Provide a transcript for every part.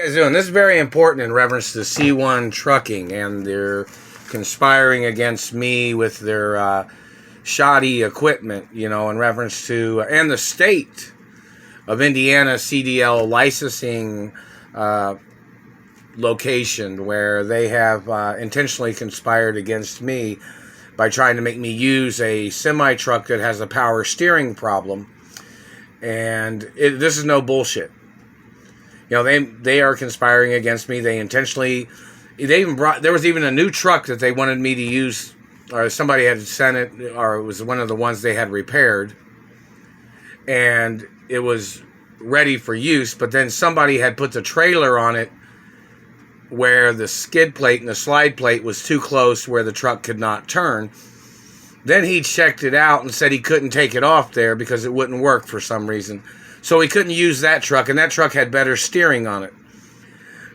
Guys doing? This is very important in reference to C1 trucking, and they're conspiring against me with their shoddy equipment, in reference to, and the state of Indiana CDL licensing location, where they have intentionally conspired against me by trying to make me use a semi-truck that has a power steering problem. And this is no bullshit. They are conspiring against me. They intentionally, there was even a new truck that they wanted me to use, or somebody had sent it, or it was one of the ones they had repaired, and it was ready for use, but then somebody had put the trailer on it where the skid plate and the slide plate was too close where the truck could not turn. Then he checked it out and said he couldn't take it off there because it wouldn't work for some reason. So he couldn't use that truck, and that truck had better steering on it.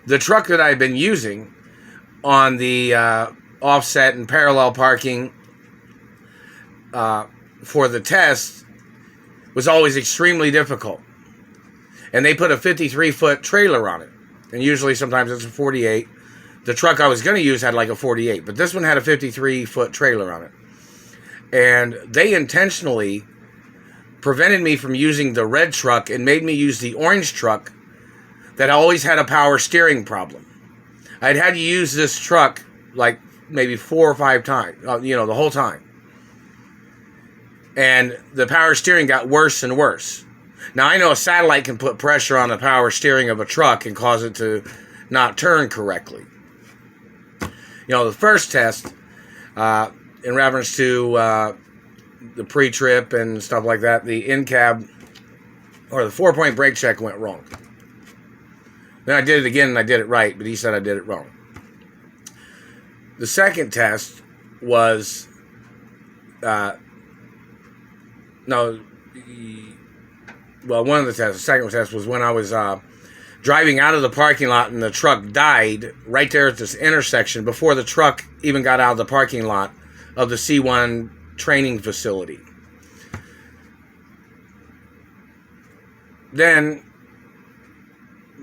The truck that I've been using on the offset and parallel parking for the test was always extremely difficult. And they put a 53-foot trailer on it. And usually sometimes it's a 48. The truck I was going to use had like a 48, but this one had a 53-foot trailer on it. And they intentionally prevented me from using the red truck and made me use the orange truck that always had a power steering problem. I'd had to use this truck like maybe 4 or 5 times, the whole time. And the power steering got worse and worse. Now, I know a satellite can put pressure on the power steering of a truck and cause it to not turn correctly. The first test, in reference to the pre-trip and stuff like that, the in-cab or the 4-point brake check went wrong. Then I did it again and I did it right, but he said I did it wrong. The second test was, one of the tests, the second test was when I was driving out of the parking lot and the truck died right there at this intersection before the truck even got out of the parking lot of the C1 training facility. Then,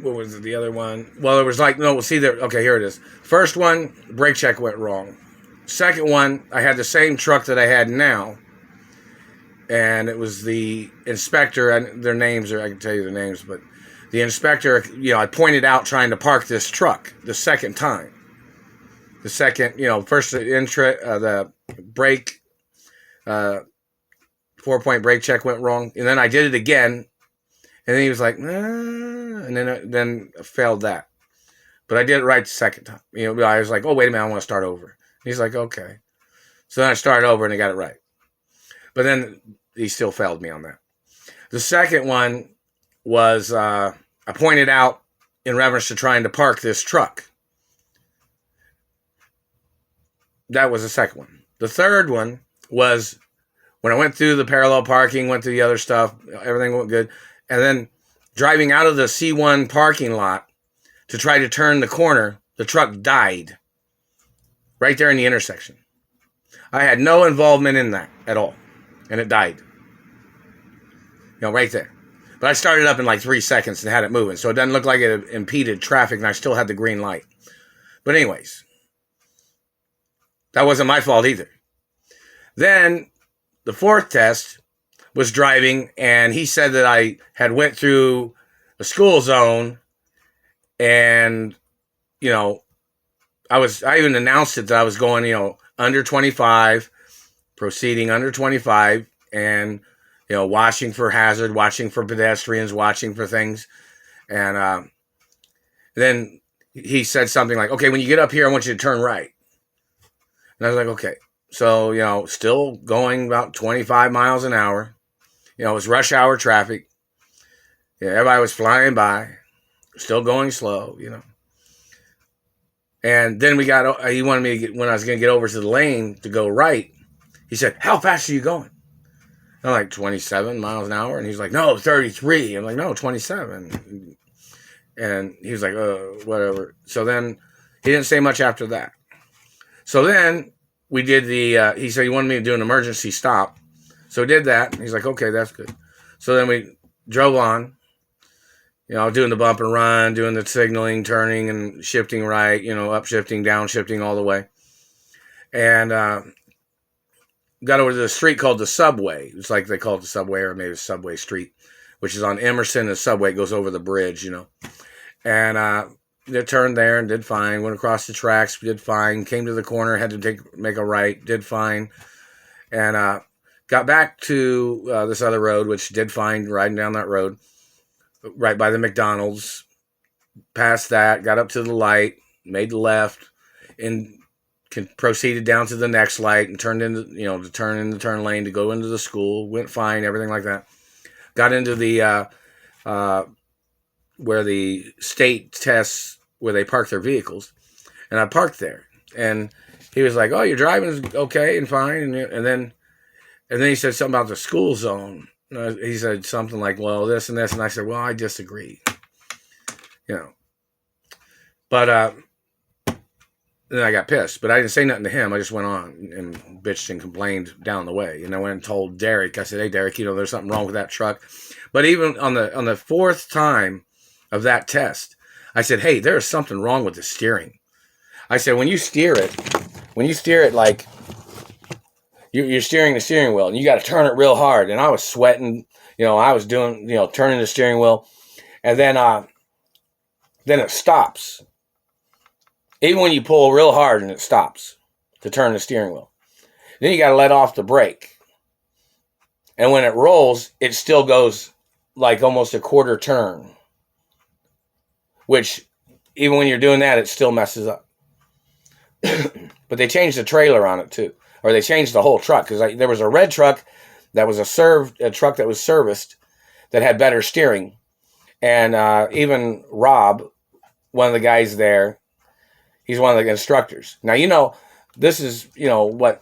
what was the other one? Well, it was like, okay, here it is. First one, brake check went wrong. Second one, I had the same truck that I had now, and it was the inspector, and their names I can tell you the names, but the inspector, I pointed out trying to park this truck the second time. The second, first the brake, 4-point brake check went wrong, and then I did it again, and then he was like, nah, and then I failed that. But I did it right the second time. I was like, oh, wait a minute, I want to start over. And he's like, okay. So then I started over, and I got it right. But then he still failed me on that. The second one was, I pointed out in reference to trying to park this truck. That was the second one. The third one was when I went through the parallel parking, went through the other stuff, everything went good. And then driving out of the C1 parking lot to try to turn the corner, the truck died right there in the intersection. I had no involvement in that at all. And it died. Right there. But I started up in like 3 seconds and had it moving. So it doesn't look like it impeded traffic, and I still had the green light. But anyways, that wasn't my fault either. Then the fourth test was driving, and he said that I had went through a school zone, and I even announced it that I was going under 25, proceeding under 25, and watching for hazard, watching for pedestrians, watching for things. And then he said something like, okay, when you get up here, I want you to turn right. And I was like, okay. So, still going about 25 miles an hour. It was rush hour traffic. Everybody was flying by. Still going slow, And then he wanted me to when I was going to get over to the lane to go right, he said, how fast are you going? I'm like, 27 miles an hour. And he's like, no, 33. I'm like, no, 27. And he was like, whatever. So then he didn't say much after that. So then we did he said he wanted me to do an emergency stop. So we did that. He's like, okay, that's good. So then we drove on, doing the bump and run, doing the signaling, turning and shifting right, upshifting, downshifting all the way. And got over to the street called the Subway. It's like they call it the Subway, or maybe Subway Street, which is on Emerson. The Subway goes over the bridge, And they turned there and did fine. Went across the tracks, did fine. Came to the corner, had to make a right, did fine. And got back to this other road, which did fine, riding down that road, right by the McDonald's. Passed that, got up to the light, made the left, and proceeded down to the next light and turned into, to turn in the turn lane to go into the school. Went fine, everything like that. Got into the where the state tests where they park their vehicles, and I parked there. And he was like, "Oh, your driving is okay and fine." And then he said something about the school zone. He said something like, "Well, this and this," and I said, "Well, I disagree." But then I got pissed, but I didn't say nothing to him. I just went on and bitched and complained down the way. And I went and told Derek. I said, "Hey, Derek, there's something wrong with that truck." But even on the fourth time of that test, I said, "Hey, there's something wrong with the steering." I said, when you steer it like you're steering the steering wheel, and you got to turn it real hard. And I was sweating. I was doing, turning the steering wheel, and then it stops. Even when you pull real hard and it stops to turn the steering wheel. Then you got to let off the brake. And when it rolls, it still goes like almost a quarter turn. Which, even when you're doing that, it still messes up. But they changed the trailer on it too. Or they changed the whole truck. Because there was a red truck that was a truck that was serviced that had better steering. And even Rob, one of the guys there, he's one of the instructors. Now, this is, what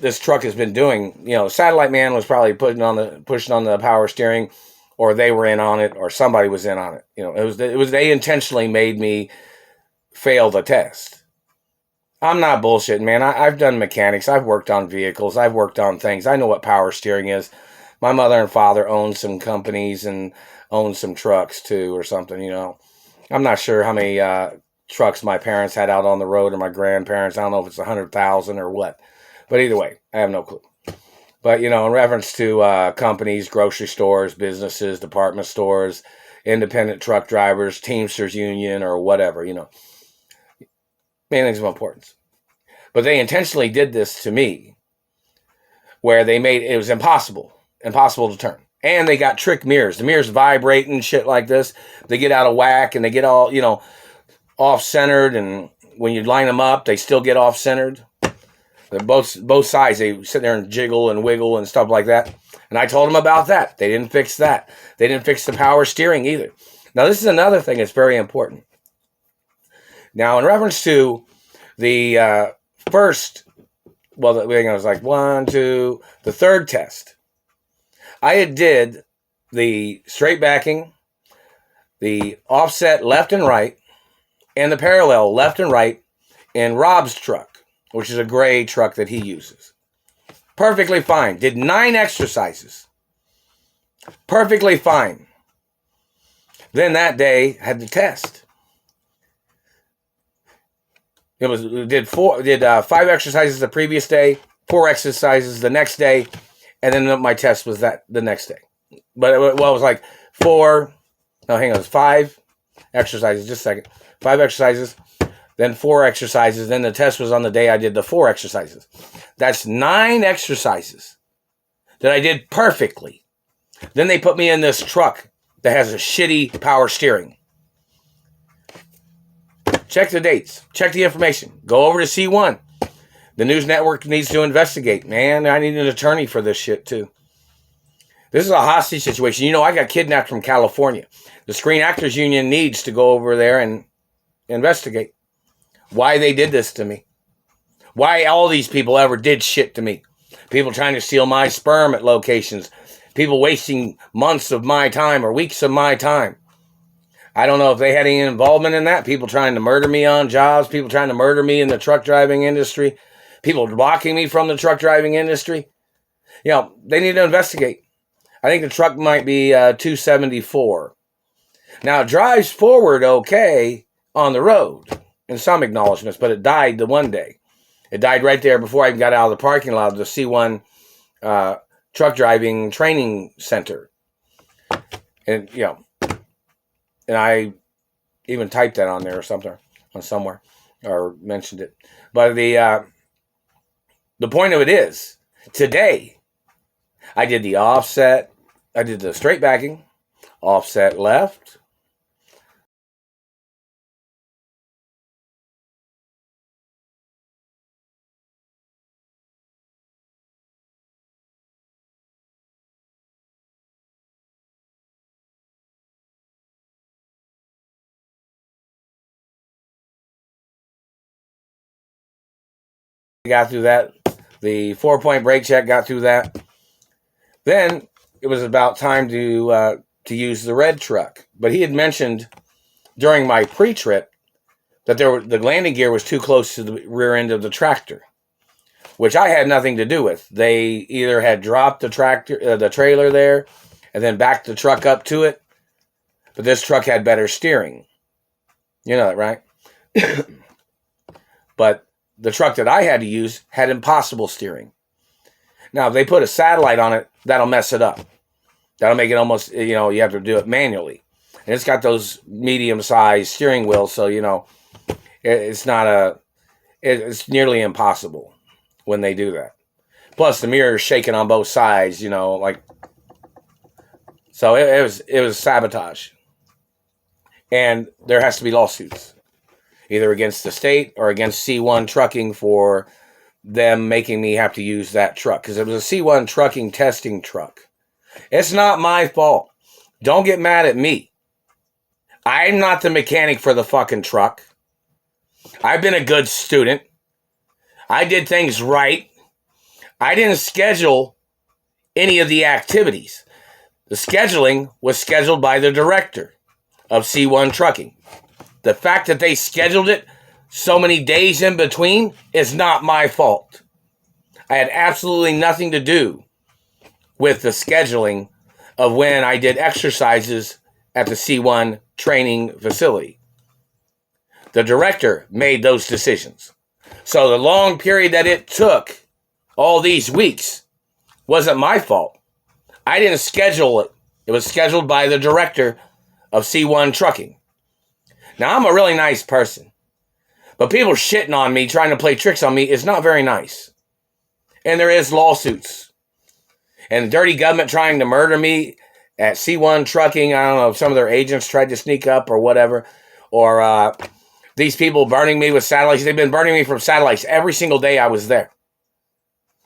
this truck has been doing. Satellite Man was probably pushing on the power steering, or they were in on it, or somebody was in on it. It was they intentionally made me fail the test. I'm not bullshitting, man. I've done mechanics. I've worked on vehicles. I've worked on things. I know what power steering is. My mother and father owned some companies and owned some trucks too, or something. I'm not sure how many trucks my parents had out on the road, or my grandparents. I don't know if it's 100,000 or what. But either way, I have no clue. But, in reference to companies, grocery stores, businesses, department stores, independent truck drivers, Teamsters Union, or whatever, main things of importance. But they intentionally did this to me, where they made it was impossible to turn. And they got trick mirrors. The mirrors vibrate and shit like this. They get out of whack, and they get all, off-centered, and when you line them up, they still get off-centered. They're both sides. They sit there and jiggle and wiggle and stuff like that. And I told them about that. They didn't fix that. They didn't fix the power steering either. Now, this is another thing that's very important. Now, in reference to the first, well, I think it was like the third test. I had did the straight backing, the offset left and right, and the parallel left and right in Rob's truck, which is a gray truck that he uses. Perfectly fine. Did 9 exercises. Perfectly fine. Then that day had the test. Did 5 exercises the previous day, 4 exercises the next day, and then my test was the next day. But it was like 4. No, hang on. It was 5 exercises. Just a second. 5 exercises, then 4 exercises. Then the test was on the day I did the 4 exercises. That's 9 exercises that I did perfectly. Then they put me in this truck that has a shitty power steering. Check the dates. Check the information. Go over to C1. The news network needs to investigate. Man, I need an attorney for this shit too. This is a hostage situation. I got kidnapped from California. The Screen Actors Union needs to go over there and investigate why they did this to me. Why all these people ever did shit to me. People trying to steal my sperm at locations. People wasting months of my time or weeks of my time. I don't know if they had any involvement in that. People trying to murder me on jobs. People trying to murder me in the truck driving industry. People blocking me from the truck driving industry. They need to investigate. I think the truck might be 274. Now, it drives forward okay on the road in some acknowledgments, but it died the one day. It died right there before I even got out of the parking lot of the C1 truck driving training center. And, and I even typed that on there or something, on somewhere, or mentioned it. But the point of it is, today, I did the offset, I did the straight backing, offset left, got through that. The 4-point brake check, got through that. Then it was about time to use the red truck. But he had mentioned during my pre-trip that the landing gear was too close to the rear end of the tractor, which I had nothing to do with. They either had dropped the trailer there, and then backed the truck up to it. But this truck had better steering. You know that, right? But the truck that I had to use had impossible steering. Now, if they put a satellite on it, that'll mess it up. That'll make it almost, you have to do it manually. And it's got those medium-sized steering wheels, so, it's nearly impossible when they do that. Plus, the mirror is shaking on both sides, so it was sabotage. And there has to be lawsuits, either against the state or against C1 Trucking for them making me have to use that truck, because it was a C1 Trucking testing truck. It's not my fault. Don't get mad at me. I'm not the mechanic for the fucking truck. I've been a good student. I did things right. I didn't schedule any of the activities. The scheduling was scheduled by the director of C1 Trucking. The fact that they scheduled it so many days in between is not my fault. I had absolutely nothing to do with the scheduling of when I did exercises at the C1 training facility. The director made those decisions. So the long period that it took, all these weeks, wasn't my fault. I didn't schedule it. It was scheduled by the director of C1 Trucking. Now, I'm a really nice person, but people shitting on me, trying to play tricks on me, is not very nice. And there is lawsuits. And the dirty government trying to murder me at C1 Trucking. I don't know if some of their agents tried to sneak up or whatever. Or these people burning me with satellites. They've been burning me from satellites every single day I was there.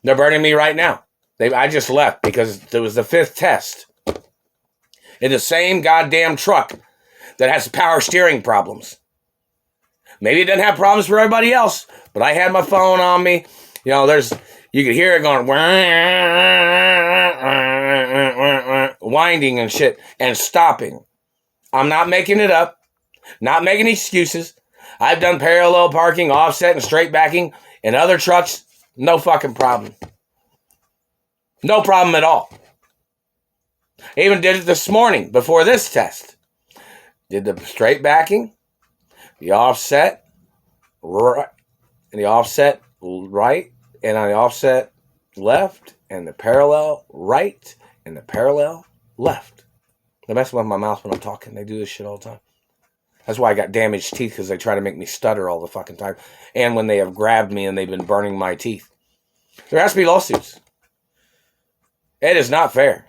They're burning me right now. I just left because there was the 5th test in the same goddamn truck that has power steering problems. Maybe it doesn't have problems for everybody else, but I had my phone on me. You could hear it going, winding and shit, and stopping. I'm not making it up, not making excuses. I've done parallel parking, offset, and straight backing in other trucks. No fucking problem. No problem at all. I even did it this morning before this test. Did the straight backing, the offset right, and the offset right, and on the offset left, and the parallel right, and the parallel left. They mess with my mouth when I'm talking. They do this shit all the time. That's why I got damaged teeth, because they try to make me stutter all the fucking time. And when they have grabbed me and they've been burning my teeth. There has to be lawsuits. It is not fair.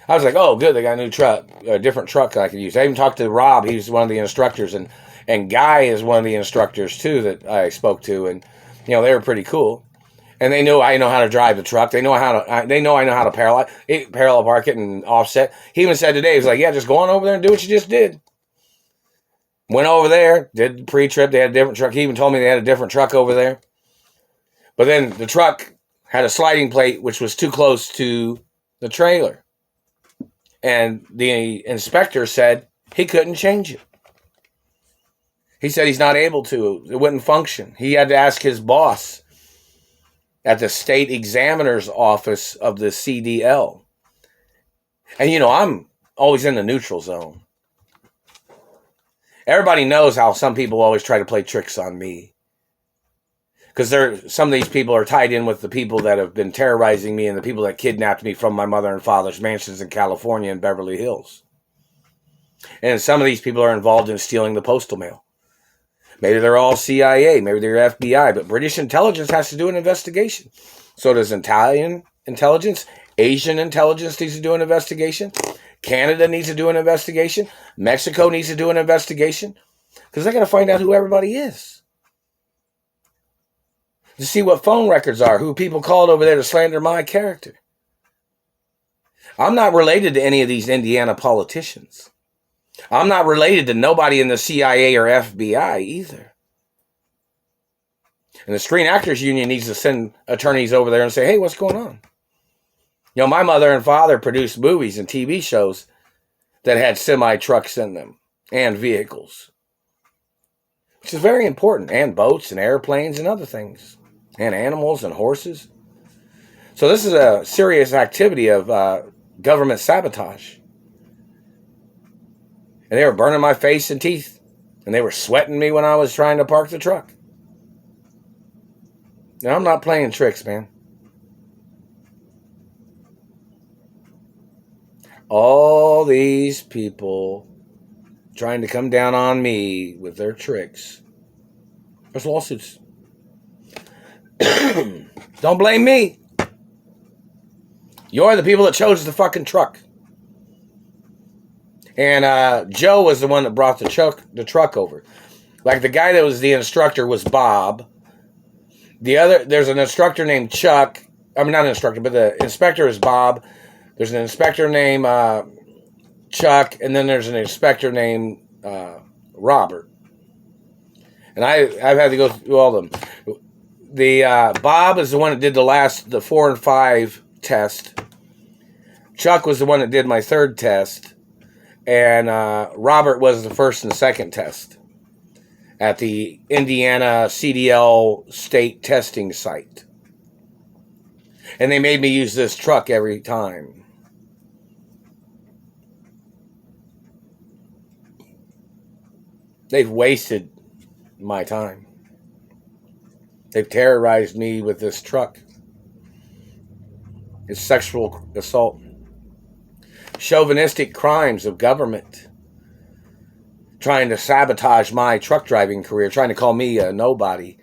I was like, oh, good, they got a new truck, a different truck I could use. I even talked to Rob. He's one of the instructors, and Guy is one of the instructors, too, that I spoke to. And, they were pretty cool. And they know I know how to drive the truck. They know I know how to parallel park it and offset. He even said today, he was like, yeah, just go on over there and do what you just did. Went over there, did the pre-trip. They had a different truck. He even told me they had a different truck over there. But then the truck had a sliding plate, which was too close to the trailer. And the inspector said he couldn't change it. He said he's not able to. It wouldn't function. He had to ask his boss at the state examiner's office of the CDL. And, always in the neutral zone. Everybody knows how some people always try to play tricks on me. Because some of these people are tied in with the people that have been terrorizing me and the people that kidnapped me from my mother and father's mansions in California and Beverly Hills. And some of these people are involved in stealing the postal mail. Maybe they're all CIA, maybe they're FBI, but British intelligence has to do an investigation. So does Italian intelligence, Asian intelligence needs to do an investigation. Canada needs to do an investigation. Mexico needs to do an investigation. Because they got to find out who everybody is. To see what phone records are, who people called over there to slander my character. I'm not related to any of these Indiana politicians. I'm not related to nobody in the CIA or FBI either. And the Screen Actors Union needs to send attorneys over there and say, hey, what's going on? You know, my mother and father produced movies and TV shows that had semi-trucks in them and vehicles. Which is very important. And boats and airplanes and other things. And animals and horses. So this is a serious activity of government sabotage. And they were burning my face and teeth. And they were sweating me when I was trying to park the truck. Now, I'm not playing tricks, man. All these people trying to come down on me with their tricks. There's lawsuits. Don't blame me. You're the people that chose the fucking truck. And Joe was the one that brought the truck over. Like the guy that was the instructor was Bob. There's an instructor named Chuck. I mean, not an instructor, but the inspector is Bob. There's an inspector named Chuck, and then there's an inspector named Robert. And I've had to go through all of them. The Bob is the one that did the 4 and 5 test. Chuck was the one that did my 3rd test. And Robert was the 1st and 2nd test at the Indiana CDL state testing site. And they made me use this truck every time. They've wasted my time. They've terrorized me with this truck. It's sexual assault. Chauvinistic crimes of government. Trying to sabotage my truck driving career. Trying to call me a nobody.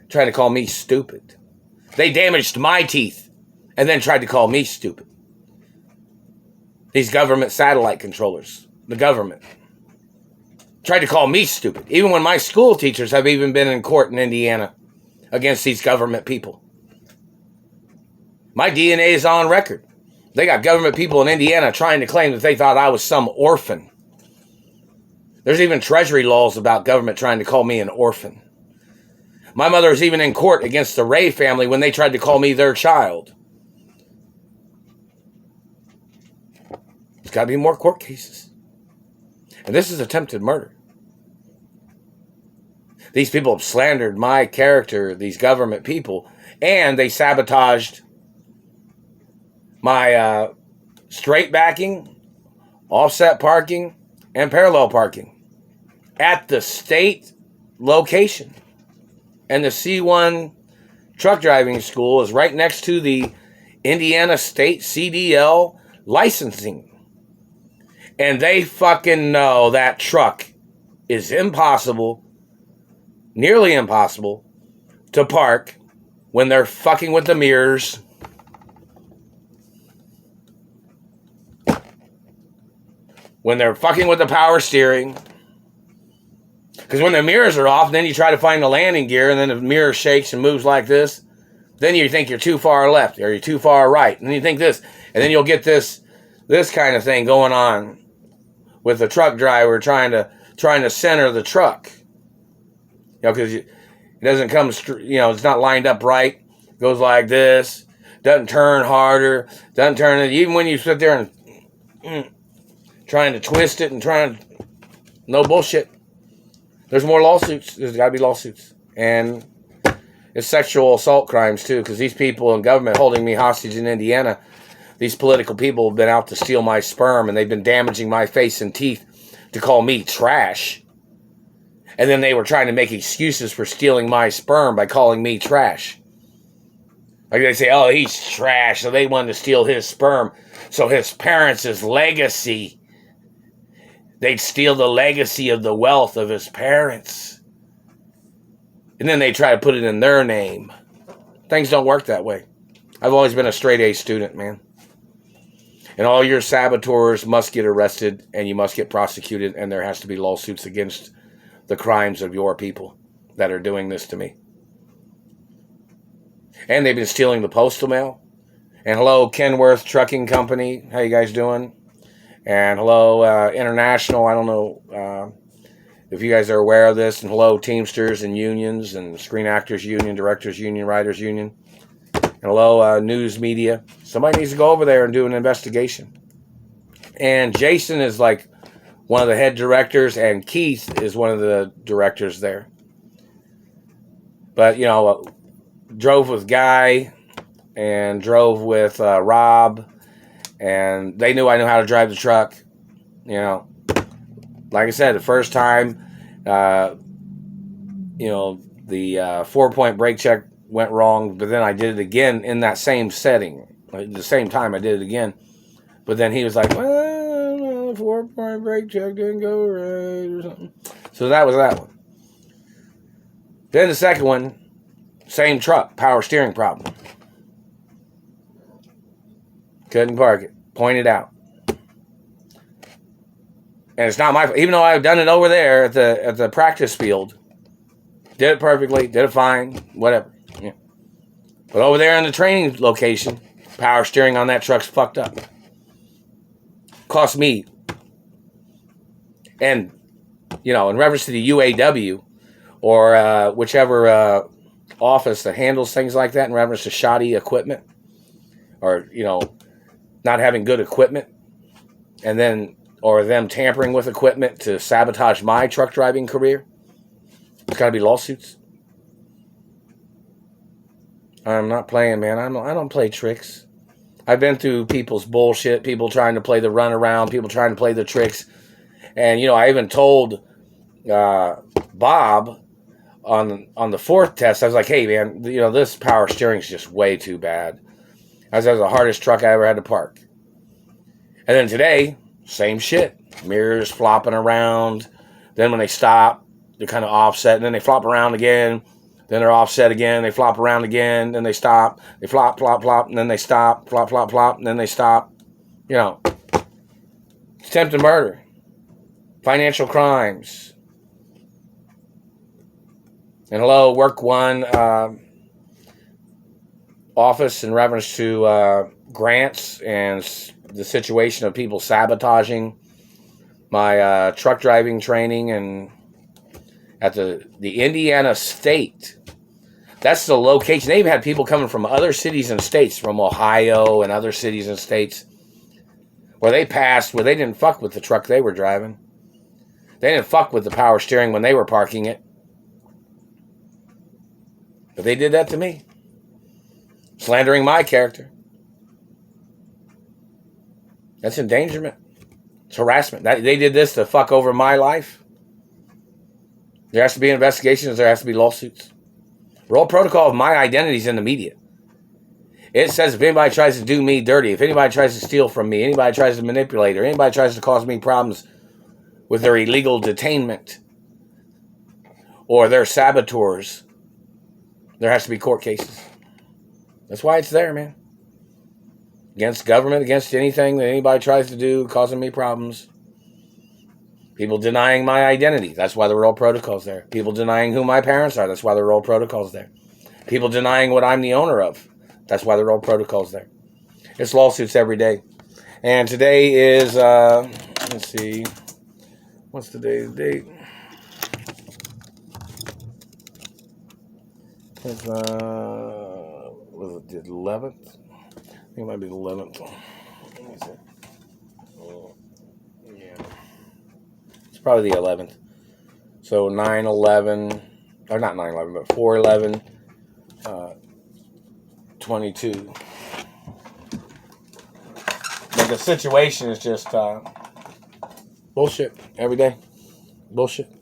Trying to call me stupid. They damaged my teeth. And then tried to call me stupid. These government satellite controllers. The government. Tried to call me stupid. Even when my school teachers have even been in court in Indiana. Against these government people. My DNA is on record. They got government people in Indiana trying to claim that they thought I was some orphan. There's even treasury laws about government trying to call me an orphan. My mother was even in court against the Ray family when they tried to call me their child. There's got to be more court cases. And this is attempted murder. These people have slandered my character, these government people, and they sabotaged my straight backing, offset parking, and parallel parking at the state location. And the C1 truck driving school is right next to the Indiana State CDL licensing. And they fucking know that truck is impossible, nearly impossible, to park when they're fucking with the mirrors. When they're fucking with the power steering. Because when the mirrors are off, then you try to find the landing gear, and then the mirror shakes and moves like this. Then you think you're too far left, or you're too far right. And then you think this. And then you'll get this kind of thing going on with the truck driver trying to center the truck. You know, because it doesn't come, it's not lined up right. It goes like this. Doesn't turn harder. Doesn't turn, even when you sit there and trying to twist it and no bullshit. There's more lawsuits. There's got to be lawsuits. And it's sexual assault crimes too, because these people in government holding me hostage in Indiana, these political people have been out to steal my sperm, and they've been damaging my face and teeth to call me trash. And then they were trying to make excuses for stealing my sperm by calling me trash. Like they say, oh, he's trash, so they wanted to steal his sperm. So his parents' legacy, they'd steal the legacy of the wealth of his parents. And then they try to put it in their name. Things don't work that way. I've always been a straight A student, man. And all your saboteurs must get arrested, and you must get prosecuted, and there has to be lawsuits against the crimes of your people that are doing this to me. And they've been stealing the postal mail. And hello, Kenworth Trucking Company. How you guys doing? And hello, International. I don't know if you guys are aware of this. And hello, Teamsters and unions and Screen Actors Union, Directors Union, Writers Union. And hello, news media. Somebody needs to go over there and do an investigation. And Jason is like one of the head directors, and Keith is one of the directors there. But, you know, drove with Guy and drove with Rob, and they knew I knew how to drive the truck. You know, like I said, the first time, you know, the 4-point brake check went wrong, but then I did it again in that same setting. At the same time, I did it again. But then he was like, well, the 4-point brake check didn't go right or something. So that was that one. Then the second one, same truck, power steering problem. Couldn't park it. Pointed out. And it's not my fault. Even though I've done it over there at the practice field. Did it perfectly. Did it fine. Whatever. Yeah. But over there in the training location, power steering on that truck's fucked up. Cost me. And, you know, in reference to the UAW, or whichever office that handles things like that in reference to shoddy equipment, or, you know, not having good equipment, and then, or them tampering with equipment to sabotage my truck driving career, there's got to be lawsuits. I'm not playing, man. I don't play tricks. I've been through people's bullshit, people trying to play the runaround, people trying to play the tricks. And, you know, I even told Bob on the fourth test, I was like, hey, man, you know, this power steering is just way too bad. I was the hardest truck I ever had to park. And then today, same shit. Mirrors flopping around. Then when they stop, they're kind of offset. And then they flop around again. Then they're offset again. They flop around again. Then they stop. They flop, flop, flop. And then they stop. Flop, flop, flop. And then they stop. You know. Attempted murder. Financial crimes. And hello, work one office in reference to grants and the situation of people sabotaging my truck driving training, and at the Indiana State. That's the location. They've had people coming from other cities and states, from Ohio and other cities and states, where they passed, where they didn't fuck with the truck they were driving. They didn't fuck with the power steering when they were parking it. But they did that to me. Slandering my character. That's endangerment. It's harassment. They did this to fuck over my life. There has to be investigations. There has to be lawsuits. Role protocol of my identity is in the media. It says if anybody tries to do me dirty, if anybody tries to steal from me, anybody tries to manipulate, or anybody tries to cause me problems with their illegal detainment or their saboteurs, there has to be court cases. That's why it's there, man. Against government, against anything that anybody tries to do, causing me problems. People denying my identity. That's why the role protocol's there. People denying who my parents are. That's why the role protocol's there. People denying what I'm the owner of. That's why the role protocol's there. It's lawsuits every day. And today is, let's see, what's today's date? It's, was it the 11th? I think it might be the 11th. Let me see. Yeah. It's probably the 11th. So 9/11, or not 9/11, but 4/11, 22. the situation is just bullshit every day. Bullshit.